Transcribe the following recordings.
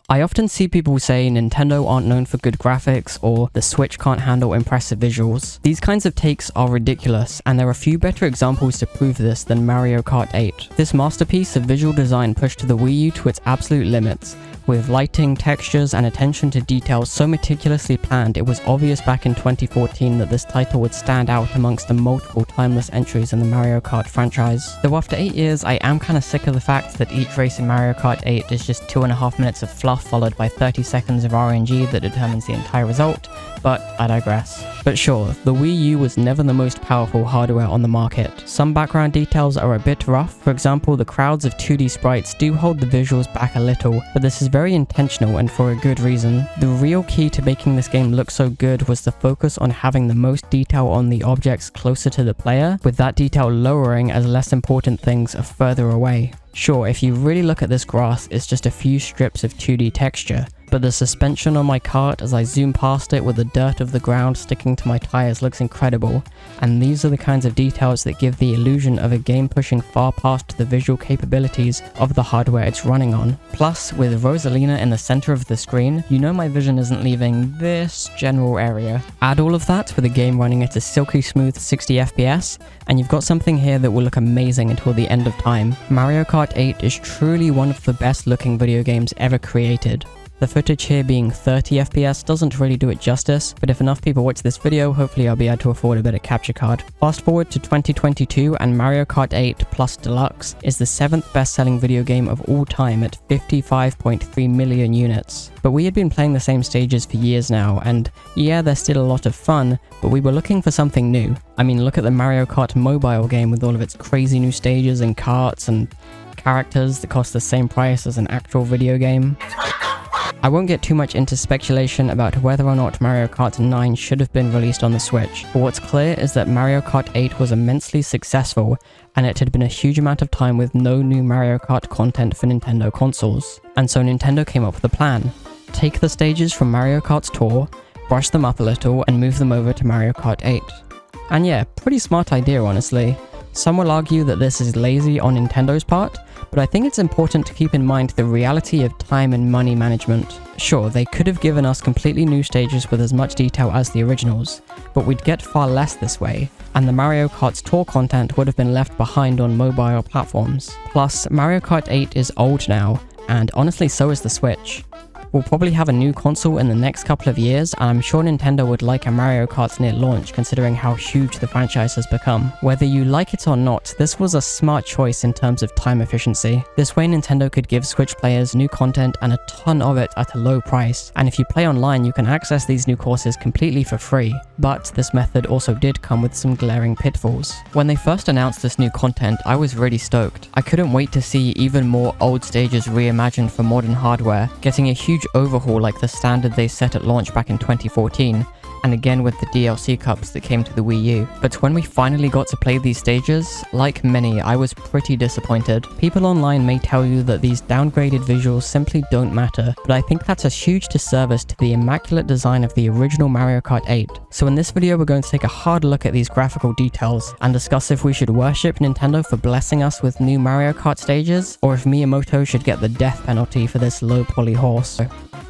I often see people say Nintendo aren't known for good graphics or the Switch can't handle impressive visuals. These kinds of takes are ridiculous, and there are few better examples to prove this than Mario Kart 8. This masterpiece of visual design pushed the Wii U to its absolute limits, with lighting, textures, and attention to detail so meticulously planned it was obvious back in 2014 that this title would stand out amongst the multiple timeless entries in the Mario Kart franchise. Though after 8 years, I am kinda sick of the fact that each race in Mario Kart 8 is just 2.5 minutes of fluff followed by 30 seconds of RNG that determines the entire result, but I digress. But sure, the Wii U was never the most powerful hardware on the market. Some background details are a bit rough. For example, the crowds of 2D sprites do hold the visuals back a little, but this is very intentional and for a good reason. The real key to making this game look so good was the focus on having the most detail on the objects closer to the player, with that detail lowering as less important things are further away. Sure, if you really look at this grass, it's just a few strips of 2D texture, but the suspension on my cart as I zoom past it with the dirt of the ground sticking to my tires looks incredible, and these are the kinds of details that give the illusion of a game pushing far past the visual capabilities of the hardware it's running on. Plus, with Rosalina in the center of the screen, you know my vision isn't leaving this general area. Add all of that with a game running at a silky smooth 60 FPS, and you've got something here that will look amazing until the end of time. Mario Kart 8 is truly one of the best looking video games ever created. The footage here being 30 FPS doesn't really do it justice, but if enough people watch this video, hopefully I'll be able to afford a better capture card. Fast forward to 2022 and Mario Kart 8 Plus Deluxe is the 7th best-selling video game of all time at 55.3 million units. But we had been playing the same stages for years now, and yeah, they're still a lot of fun, but we were looking for something new. I mean, look at the Mario Kart mobile game with all of its crazy new stages and karts and characters that cost the same price as an actual video game. I won't get too much into speculation about whether or not Mario Kart 9 should have been released on the Switch, but what's clear is that Mario Kart 8 was immensely successful, and it had been a huge amount of time with no new Mario Kart content for Nintendo consoles. And so Nintendo came up with a plan. Take the stages from Mario Kart's tour, brush them up a little, and move them over to Mario Kart 8. And yeah, pretty smart idea honestly. Some will argue that this is lazy on Nintendo's part, but I think it's important to keep in mind the reality of time and money management. Sure, they could have given us completely new stages with as much detail as the originals, but we'd get far less this way, and the Mario Kart's tour content would have been left behind on mobile platforms. Plus, Mario Kart 8 is old now, and honestly so is the Switch. We'll probably have a new console in the next couple of years, and I'm sure Nintendo would like a Mario Kart near launch considering how huge the franchise has become. Whether you like it or not, this was a smart choice in terms of time efficiency. This way Nintendo could give Switch players new content and a ton of it at a low price, and if you play online you can access these new courses completely for free. But this method also did come with some glaring pitfalls. When they first announced this new content, I was really stoked. I couldn't wait to see even more old stages reimagined for modern hardware, getting a huge overhaul like the standard they set at launch back in 2014, and again with the DLC cups that came to the Wii U. But when we finally got to play these stages, like many, I was pretty disappointed. People online may tell you that these downgraded visuals simply don't matter, but I think that's a huge disservice to the immaculate design of the original Mario Kart 8. So in this video we're going to take a hard look at these graphical details, and discuss if we should worship Nintendo for blessing us with new Mario Kart stages, or if Miyamoto should get the death penalty for this low poly horse.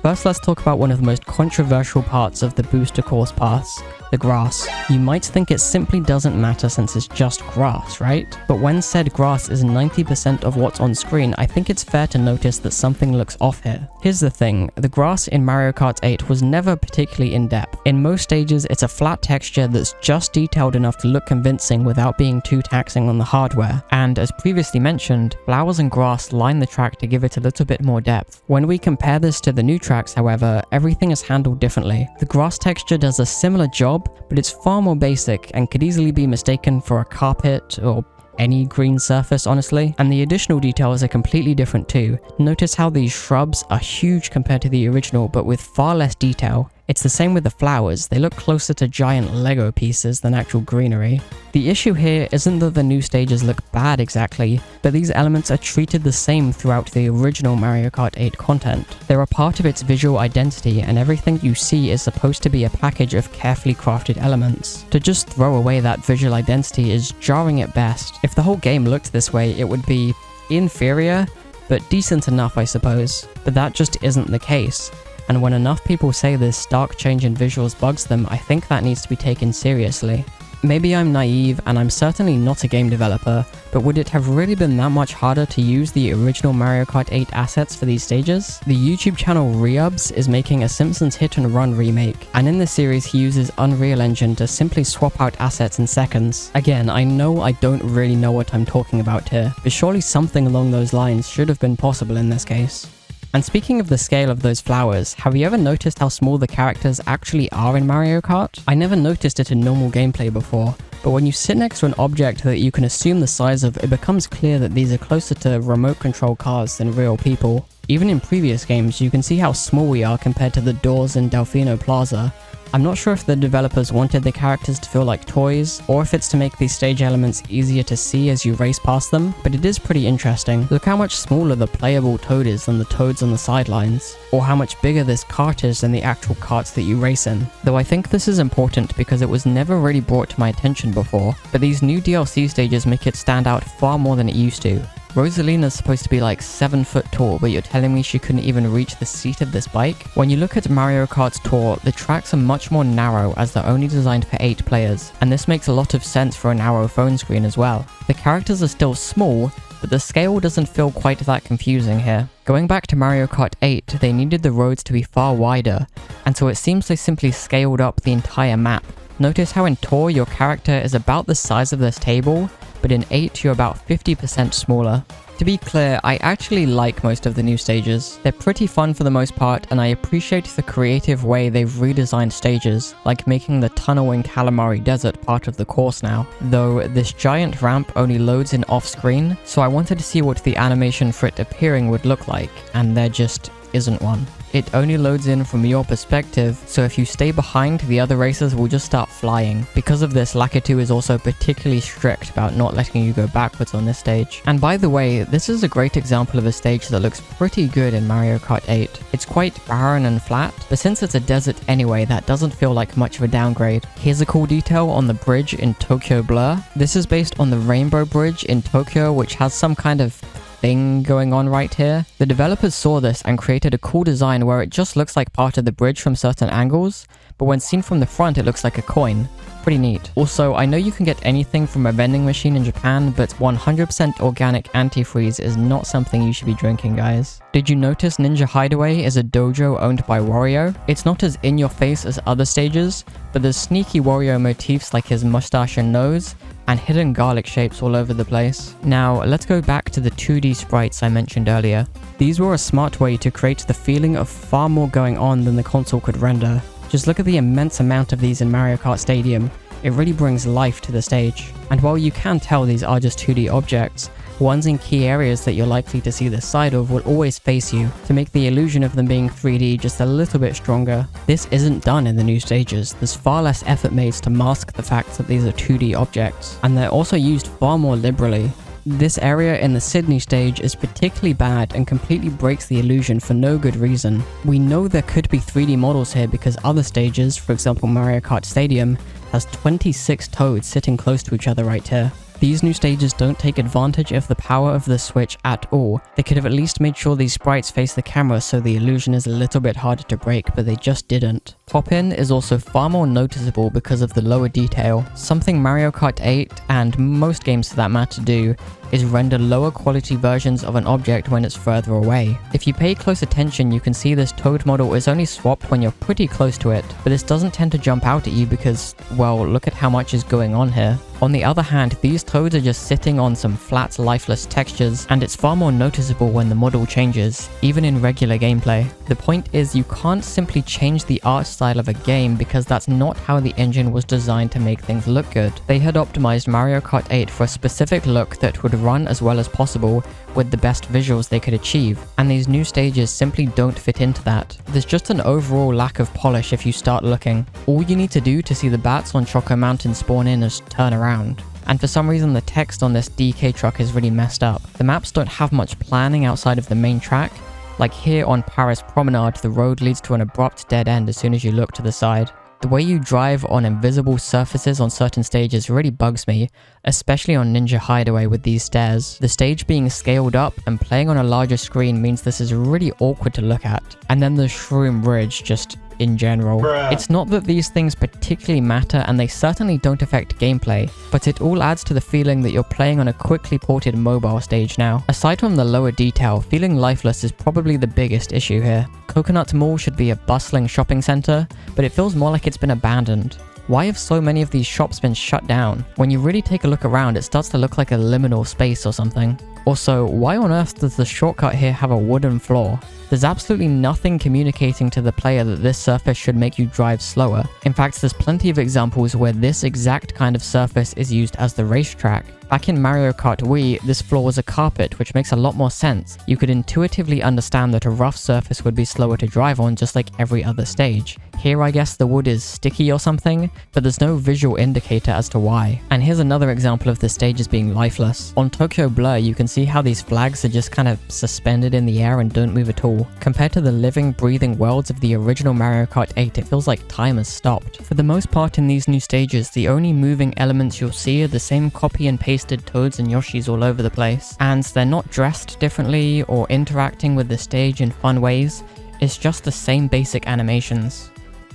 First, let's talk about one of the most controversial parts of the booster course paths, the grass. You might think it simply doesn't matter since it's just grass, right? But when said grass is 90% of what's on screen, I think it's fair to notice that something looks off here. Here's the thing, the grass in Mario Kart 8 was never particularly in-depth. In most stages, it's a flat texture that's just detailed enough to look convincing without being too taxing on the hardware. And as previously mentioned, flowers and grass line the track to give it a little bit more depth. When we compare this to the new tracks, however, everything is handled differently. The grass texture does a similar job, but it's far more basic and could easily be mistaken for a carpet or any green surface, honestly. And the additional details are completely different too. Notice how these shrubs are huge compared to the original, but with far less detail. It's the same with the flowers, they look closer to giant Lego pieces than actual greenery. The issue here isn't that the new stages look bad exactly, but these elements are treated the same throughout the original Mario Kart 8 content. They're a part of its visual identity, and everything you see is supposed to be a package of carefully crafted elements. To just throw away that visual identity is jarring at best. If the whole game looked this way, it would be inferior, but decent enough I suppose. But that just isn't the case. And when enough people say this stark change in visuals bugs them, I think that needs to be taken seriously. Maybe I'm naive and I'm certainly not a game developer, but would it have really been that much harder to use the original Mario Kart 8 assets for these stages? The YouTube channel Reubs is making a Simpsons hit and run remake, and in this series he uses Unreal Engine to simply swap out assets in seconds. Again, I know I don't really know what I'm talking about here, but surely something along those lines should have been possible in this case. And speaking of the scale of those flowers, have you ever noticed how small the characters actually are in Mario Kart? I never noticed it in normal gameplay before, but when you sit next to an object that you can assume the size of, it becomes clear that these are closer to remote control cars than real people. Even in previous games, you can see how small we are compared to the doors in Delfino Plaza. I'm not sure if the developers wanted the characters to feel like toys, or if it's to make these stage elements easier to see as you race past them, but it is pretty interesting. Look how much smaller the playable Toad is than the Toads on the sidelines, or how much bigger this kart is than the actual karts that you race in. Though I think this is important because it was never really brought to my attention before, but these new DLC stages make it stand out far more than it used to. Rosalina's supposed to be like 7 foot tall, but you're telling me she couldn't even reach the seat of this bike? When you look at Mario Kart's tour, the tracks are much more narrow as they're only designed for 8 players, and this makes a lot of sense for a narrow phone screen as well. The characters are still small, but the scale doesn't feel quite that confusing here. Going back to Mario Kart 8, they needed the roads to be far wider, and so it seems they simply scaled up the entire map. Notice how in Tour your character is about the size of this table, but in 8 you're about 50% smaller. To be clear, I actually like most of the new stages. They're pretty fun for the most part, and I appreciate the creative way they've redesigned stages, like making the tunnel in Calamari Desert part of the course now. Though this giant ramp only loads in off-screen, so I wanted to see what the animation for it appearing would look like, and there just isn't one. It only loads in from your perspective, so if you stay behind, the other racers will just start flying. Because of this, Lakitu is also particularly strict about not letting you go backwards on this stage. And by the way, this is a great example of a stage that looks pretty good in Mario Kart 8. It's quite barren and flat, but since it's a desert anyway, that doesn't feel like much of a downgrade. Here's a cool detail on the bridge in Tokyo Blur. This is based on the Rainbow Bridge in Tokyo, which has some kind of thing going on right here. The developers saw this and created a cool design where it just looks like part of the bridge from certain angles, but when seen from the front it looks like a coin. Pretty neat. Also, I know you can get anything from a vending machine in Japan, but 100% organic antifreeze is not something you should be drinking, guys. Did you notice Ninja Hideaway is a dojo owned by Wario? It's not as in your face as other stages, but there's sneaky Wario motifs like his mustache and nose, and hidden garlic shapes all over the place. Now, let's go back to the 2D sprites I mentioned earlier. These were a smart way to create the feeling of far more going on than the console could render. Just look at the immense amount of these in Mario Kart Stadium. It really brings life to the stage. And while you can tell these are just 2D objects, ones in key areas that you're likely to see the side of will always face you, to make the illusion of them being 3D just a little bit stronger. This isn't done in the new stages. There's far less effort made to mask the fact that these are 2D objects, and they're also used far more liberally. This area in the Sydney stage is particularly bad and completely breaks the illusion for no good reason. We know there could be 3D models here because other stages, for example Mario Kart Stadium, has 26 Toads sitting close to each other right here. These new stages don't take advantage of the power of the Switch at all. They could have at least made sure these sprites face the camera so the illusion is a little bit harder to break, but they just didn't. Pop-in is also far more noticeable because of the lower detail. Something Mario Kart 8, and most games for that matter do, is render lower quality versions of an object when it's further away. If you pay close attention, you can see this Toad model is only swapped when you're pretty close to it, but this doesn't tend to jump out at you because, well, look at how much is going on here. On the other hand, these Toads are just sitting on some flat, lifeless textures, and it's far more noticeable when the model changes, even in regular gameplay. The point is, you can't simply change the art style of a game because that's not how the engine was designed to make things look good. They had optimized Mario Kart 8 for a specific look that would run as well as possible with the best visuals they could achieve, and these new stages simply don't fit into that. There's just an overall lack of polish if you start looking. All you need to do to see the bats on Choco Mountain spawn in is turn around. And for some reason the text on this DK truck is really messed up. The maps don't have much planning outside of the main track. Like here on Paris Promenade, the road leads to an abrupt dead end as soon as you look to the side. The way you drive on invisible surfaces on certain stages really bugs me, especially on Ninja Hideaway with these stairs. The stage being scaled up and playing on a larger screen means this is really awkward to look at. And then the Shroom Bridge just in general. Bruh. It's not that these things particularly matter, and they certainly don't affect gameplay, but it all adds to the feeling that you're playing on a quickly ported mobile stage now. Aside from the lower detail, feeling lifeless is probably the biggest issue here. Coconut Mall should be a bustling shopping center, but it feels more like it's been abandoned. Why have so many of these shops been shut down? When you really take a look around, it starts to look like a liminal space or something. Also, why on earth does the shortcut here have a wooden floor? There's absolutely nothing communicating to the player that this surface should make you drive slower. In fact, there's plenty of examples where this exact kind of surface is used as the racetrack. Back in Mario Kart Wii, this floor was a carpet, which makes a lot more sense. You could intuitively understand that a rough surface would be slower to drive on, just like every other stage. Here I guess the wood is sticky or something, but there's no visual indicator as to why. And here's another example of the stages being lifeless. On Tokyo Blur, you can see how these flags are just kind of suspended in the air and don't move at all. Compared to the living, breathing worlds of the original Mario Kart 8, it feels like time has stopped. For the most part in these new stages, the only moving elements you'll see are the same copy and pasted Toads and Yoshis all over the place. And they're not dressed differently or interacting with the stage in fun ways, it's just the same basic animations.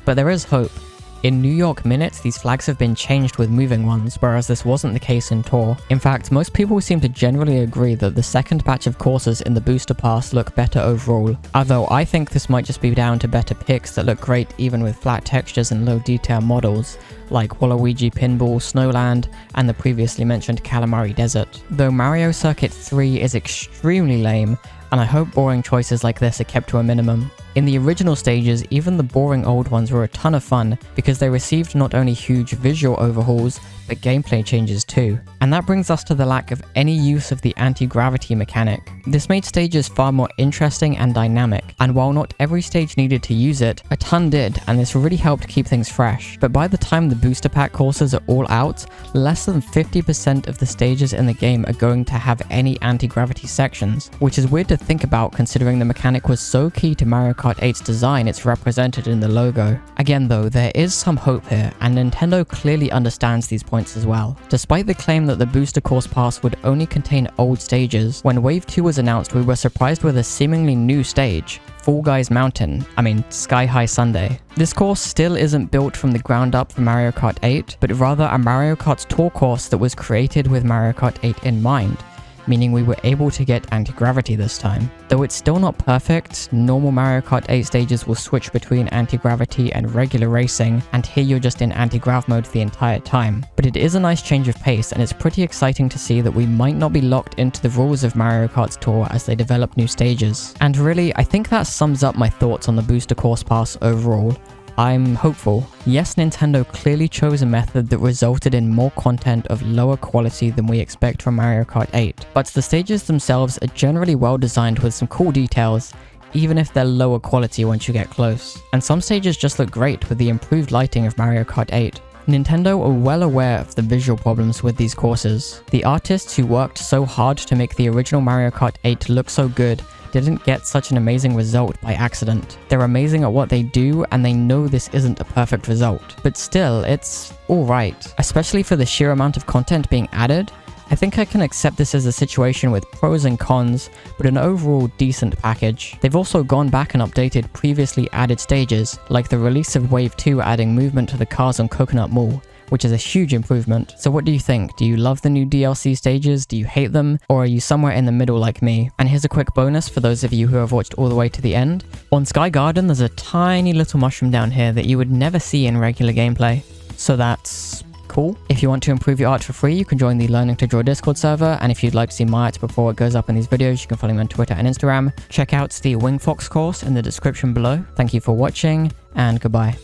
But there is hope. In New York Minute, these flags have been changed with moving ones, whereas this wasn't the case in Tour. In fact, most people seem to generally agree that the second batch of courses in the booster pass look better overall, although I think this might just be down to better picks that look great even with flat textures and low detail models, like Waluigi Pinball, Snowland, and the previously mentioned Calamari Desert. Though Mario Circuit 3 is extremely lame, and I hope boring choices like this are kept to a minimum. In the original stages, even the boring old ones were a ton of fun because they received not only huge visual overhauls, but gameplay changes too. And that brings us to the lack of any use of the anti-gravity mechanic. This made stages far more interesting and dynamic, and while not every stage needed to use it, a ton did, and this really helped keep things fresh. But by the time the booster pack courses are all out, less than 50% of the stages in the game are going to have any anti-gravity sections, which is weird to think about considering the mechanic was so key to Mario Kart 8's design it's represented in the logo. Again though, there is some hope here, and Nintendo clearly understands these points as well. Despite the claim that the booster course pass would only contain old stages, when Wave 2 was announced we were surprised with a seemingly new stage, Fall Guys Mountain, Sky High Sunday. This course still isn't built from the ground up for Mario Kart 8, but rather a Mario Kart Tour course that was created with Mario Kart 8 in mind, meaning we were able to get anti-gravity this time. Though it's still not perfect, normal Mario Kart 8 stages will switch between anti-gravity and regular racing, and here you're just in anti-grav mode the entire time. But it is a nice change of pace, and it's pretty exciting to see that we might not be locked into the rules of Mario Kart's Tour as they develop new stages. And really, I think that sums up my thoughts on the booster course pass overall. I'm hopeful. Yes, Nintendo clearly chose a method that resulted in more content of lower quality than we expect from Mario Kart 8, but the stages themselves are generally well designed with some cool details, even if they're lower quality once you get close. And some stages just look great with the improved lighting of Mario Kart 8. Nintendo are well aware of the visual problems with these courses. The artists who worked so hard to make the original Mario Kart 8 look so good didn't get such an amazing result by accident. They're amazing at what they do, and they know this isn't a perfect result. But still, it's alright. Especially for the sheer amount of content being added, I think I can accept this as a situation with pros and cons, but an overall decent package. They've also gone back and updated previously added stages, like the release of Wave 2 adding movement to the cars on Coconut Mall, which is a huge improvement. So what do you think? Do you love the new DLC stages? Do you hate them? Or are you somewhere in the middle like me? And here's a quick bonus for those of you who have watched all the way to the end. On Sky Garden, there's a tiny little mushroom down here that you would never see in regular gameplay. So that's cool. If you want to improve your art for free, you can join the Learning to Draw Discord server, and if you'd like to see my art before it goes up in these videos, you can follow me on Twitter and Instagram. Check out the Wing Fox course in the description below. Thank you for watching, and goodbye.